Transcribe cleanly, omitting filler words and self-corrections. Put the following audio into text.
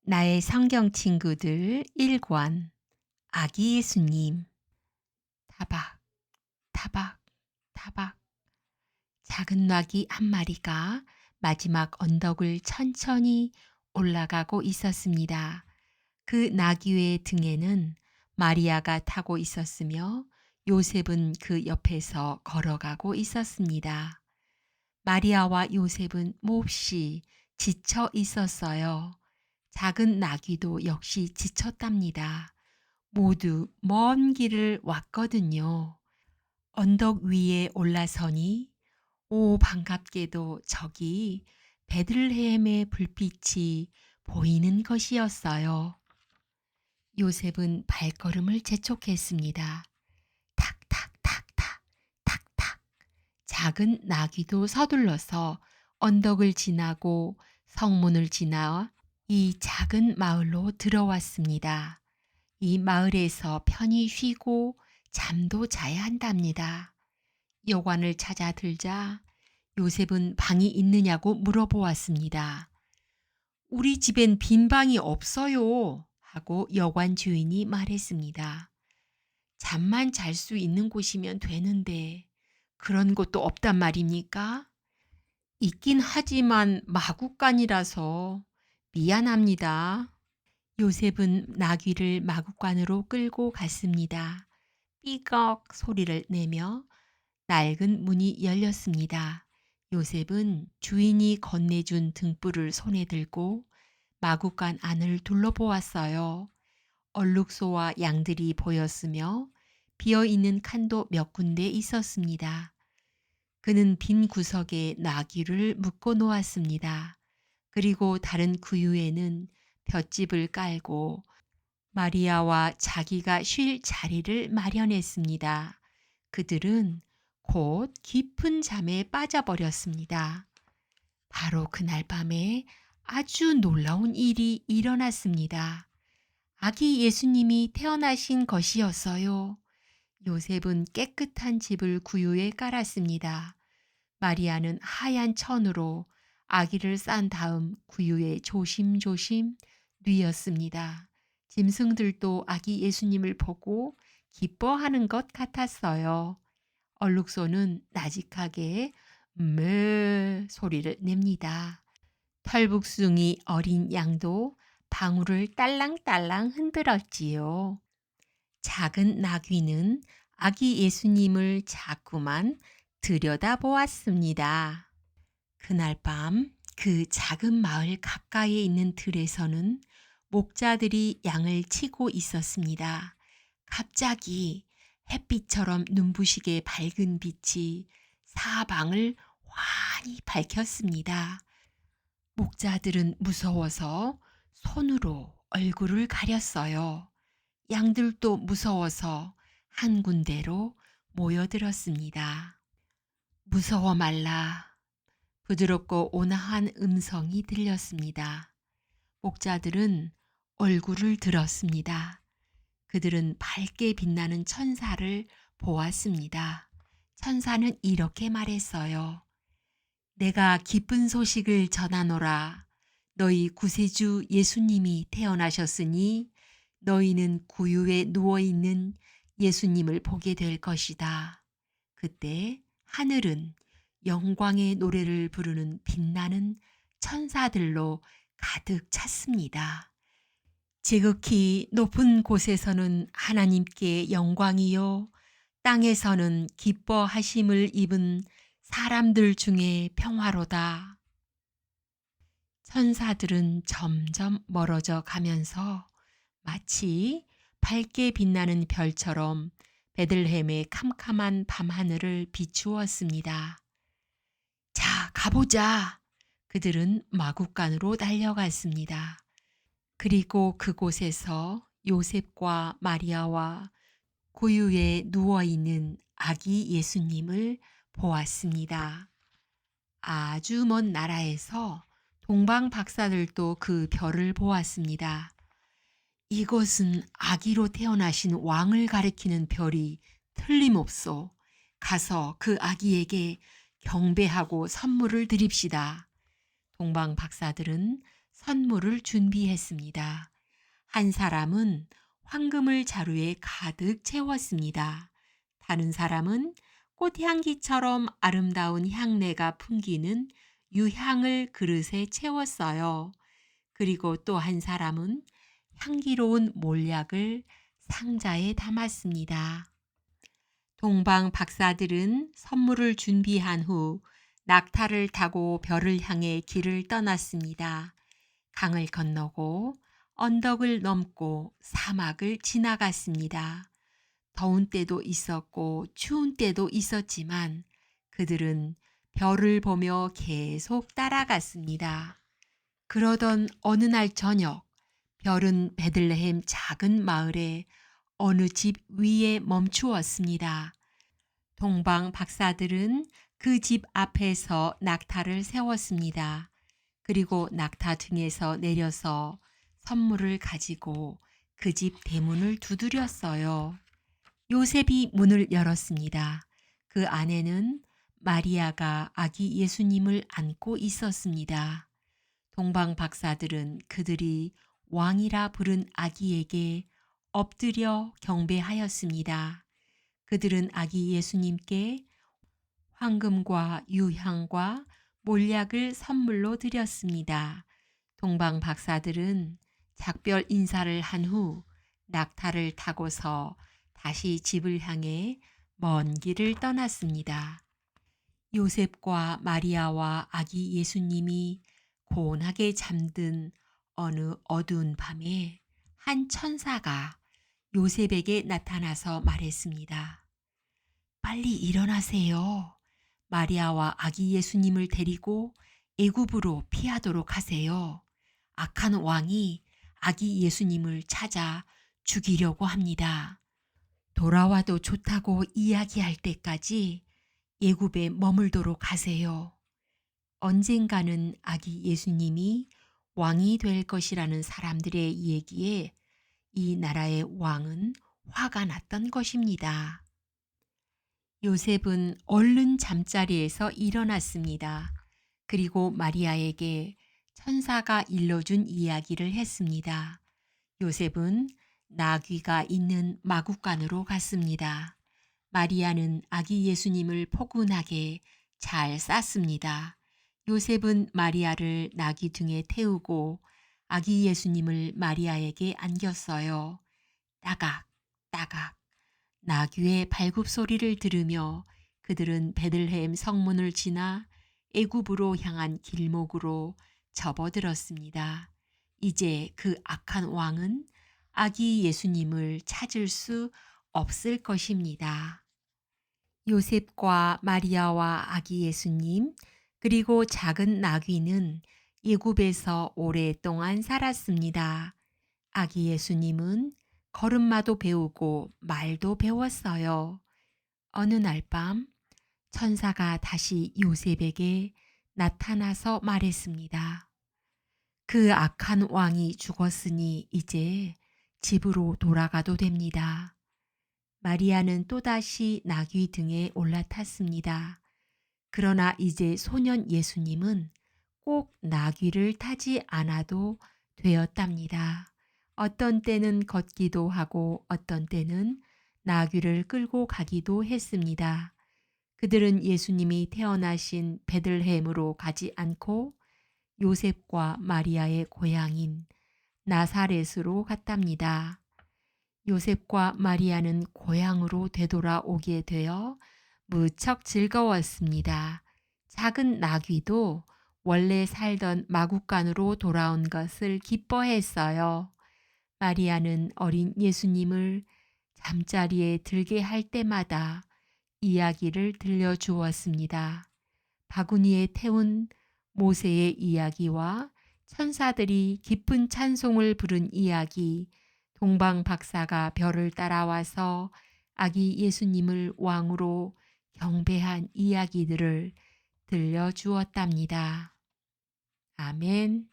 나의 성경 친구들 1권 아기 예수님. 타박 타박 타박. 작은 나귀 한 마리가 마지막 언덕을 천천히 올라가고 있었습니다. 그 나귀의 등에는 마리아가 타고 있었으며 요셉은 그 옆에서 걸어가고 있었습니다. 마리아와 요셉은 몹시 지쳐 있었어요. 작은 나귀도 역시 지쳤답니다. 모두 먼 길을 왔거든요. 언덕 위에 올라서니 오 반갑게도 저기 베들레헴의 불빛이 보이는 것이었어요. 요셉은 발걸음을 재촉했습니다. 탁탁탁탁 탁탁. 작은 나귀도 서둘러서 언덕을 지나고 성문을 지나 이 작은 마을로 들어왔습니다. 이 마을에서 편히 쉬고 잠도 자야 한답니다. 여관을 찾아 들자 요셉은 방이 있느냐고 물어보았습니다. 우리 집엔 빈 방이 없어요. 하고 여관 주인이 말했습니다. 잠만 잘 수 있는 곳이면 되는데 그런 곳도 없단 말입니까? 있긴 하지만 마구간이라서 미안합니다. 요셉은 나귀를 마구간으로 끌고 갔습니다. 삐걱 소리를 내며 낡은 문이 열렸습니다. 요셉은 주인이 건네준 등불을 손에 들고 마구간 안을 둘러보았어요. 얼룩소와 양들이 보였으며 비어있는 칸도 몇 군데 있었습니다. 그는 빈 구석에 나귀를 묶어 놓았습니다. 그리고 다른 구유에는 볏짚을 깔고 마리아와 자기가 쉴 자리를 마련했습니다. 그들은 곧 깊은 잠에 빠져버렸습니다. 바로 그날 밤에 아주 놀라운 일이 일어났습니다. 아기 예수님이 태어나신 것이었어요. 요셉은 깨끗한 집을 구유에 깔았습니다. 마리아는 하얀 천으로 아기를 싼 다음 구유에 조심조심 뉘었습니다. 짐승들도 아기 예수님을 보고 기뻐하는 것 같았어요. 얼룩소는 나직하게 매 소리를 냅니다. 털북숭이 어린 양도 방울을 딸랑딸랑 흔들었지요. 작은 나귀는 아기 예수님을 자꾸만 들여다보았습니다. 그날 밤 그 작은 마을 가까이에 있는 들에서는 목자들이 양을 치고 있었습니다. 갑자기 햇빛처럼 눈부시게 밝은 빛이 사방을 환히 밝혔습니다. 목자들은 무서워서 손으로 얼굴을 가렸어요. 양들도 무서워서 한 군데로 모여들었습니다. 무서워 말라. 부드럽고 온화한 음성이 들렸습니다. 목자들은 얼굴을 들었습니다. 그들은 밝게 빛나는 천사를 보았습니다. 천사는 이렇게 말했어요. 내가 기쁜 소식을 전하노라. 너희 구세주 예수님이 태어나셨으니 너희는 구유에 누워있는 예수님을 보게 될 것이다. 그때 하늘은 영광의 노래를 부르는 빛나는 천사들로 가득 찼습니다. 지극히 높은 곳에서는 하나님께 영광이요, 땅에서는 기뻐하심을 입은 사람들 중에 평화로다. 천사들은 점점 멀어져 가면서 마치 밝게 빛나는 별처럼 베들레헴의 캄캄한 밤하늘을 비추었습니다. 자, 가보자. 그들은 마구간으로 달려갔습니다. 그리고 그곳에서 요셉과 마리아와 구유에 누워있는 아기 예수님을 보았습니다. 아주 먼 나라에서 동방 박사들도 그 별을 보았습니다. 이것은 아기로 태어나신 왕을 가리키는 별이 틀림없소. 가서 그 아기에게 경배하고 선물을 드립시다. 동방 박사들은 선물을 준비했습니다. 한 사람은 황금을 자루에 가득 채웠습니다. 다른 사람은 꽃향기처럼 아름다운 향내가 풍기는 유향을 그릇에 채웠어요. 그리고 또 한 사람은 향기로운 몰약을 상자에 담았습니다. 동방 박사들은 선물을 준비한 후 낙타를 타고 별을 향해 길을 떠났습니다. 강을 건너고 언덕을 넘고 사막을 지나갔습니다. 더운 때도 있었고 추운 때도 있었지만 그들은 별을 보며 계속 따라갔습니다. 그러던 어느 날 저녁, 별은 베들레헴 작은 마을에 어느 집 위에 멈추었습니다. 동방 박사들은 그 집 앞에서 낙타를 세웠습니다. 그리고 낙타 등에서 내려서 선물을 가지고 그 집 대문을 두드렸어요. 요셉이 문을 열었습니다. 그 안에는 마리아가 아기 예수님을 안고 있었습니다. 동방 박사들은 그들이 왕이라 부른 아기에게 엎드려 경배하였습니다. 그들은 아기 예수님께 황금과 유향과 몰약을 선물로 드렸습니다. 동방 박사들은 작별 인사를 한 후 낙타를 타고서 다시 집을 향해 먼 길을 떠났습니다. 요셉과 마리아와 아기 예수님이 고운하게 잠든 어느 어두운 밤에 한 천사가 요셉에게 나타나서 말했습니다. 빨리 일어나세요. 마리아와 아기 예수님을 데리고 애굽으로 피하도록 하세요. 악한 왕이 아기 예수님을 찾아 죽이려고 합니다. 돌아와도 좋다고 이야기할 때까지 애굽에 머물도록 하세요. 언젠가는 아기 예수님이 왕이 될 것이라는 사람들의 얘기에 이 나라의 왕은 화가 났던 것입니다. 요셉은 얼른 잠자리에서 일어났습니다. 그리고 마리아에게 천사가 일러준 이야기를 했습니다. 요셉은 나귀가 있는 마구간으로 갔습니다. 마리아는 아기 예수님을 포근하게 잘 쌌습니다. 요셉은 마리아를 나귀 등에 태우고 아기 예수님을 마리아에게 안겼어요. 따각, 따각. 나귀의 발굽 소리를 들으며 그들은 베들레헴 성문을 지나 애굽으로 향한 길목으로 접어들었습니다. 이제 그 악한 왕은 아기 예수님을 찾을 수 없을 것입니다. 요셉과 마리아와 아기 예수님 그리고 작은 나귀는 애굽에서 오랫동안 살았습니다. 아기 예수님은 걸음마도 배우고 말도 배웠어요. 어느 날 밤 천사가 다시 요셉에게 나타나서 말했습니다. 그 악한 왕이 죽었으니 이제 집으로 돌아가도 됩니다. 마리아는 또다시 나귀 등에 올라탔습니다. 그러나 이제 소년 예수님은 꼭 나귀를 타지 않아도 되었답니다. 어떤 때는 걷기도 하고 어떤 때는 나귀를 끌고 가기도 했습니다. 그들은 예수님이 태어나신 베들레헴으로 가지 않고 요셉과 마리아의 고향인 나사렛으로 갔답니다. 요셉과 마리아는 고향으로 되돌아오게 되어 무척 즐거웠습니다. 작은 나귀도 원래 살던 마구간으로 돌아온 것을 기뻐했어요. 마리아는 어린 예수님을 잠자리에 들게 할 때마다 이야기를 들려주었습니다. 바구니에 태운 모세의 이야기와 천사들이 기쁜 찬송을 부른 이야기, 동방 박사가 별을 따라와서 아기 예수님을 왕으로 경배한 이야기들을 들려주었답니다. 아멘.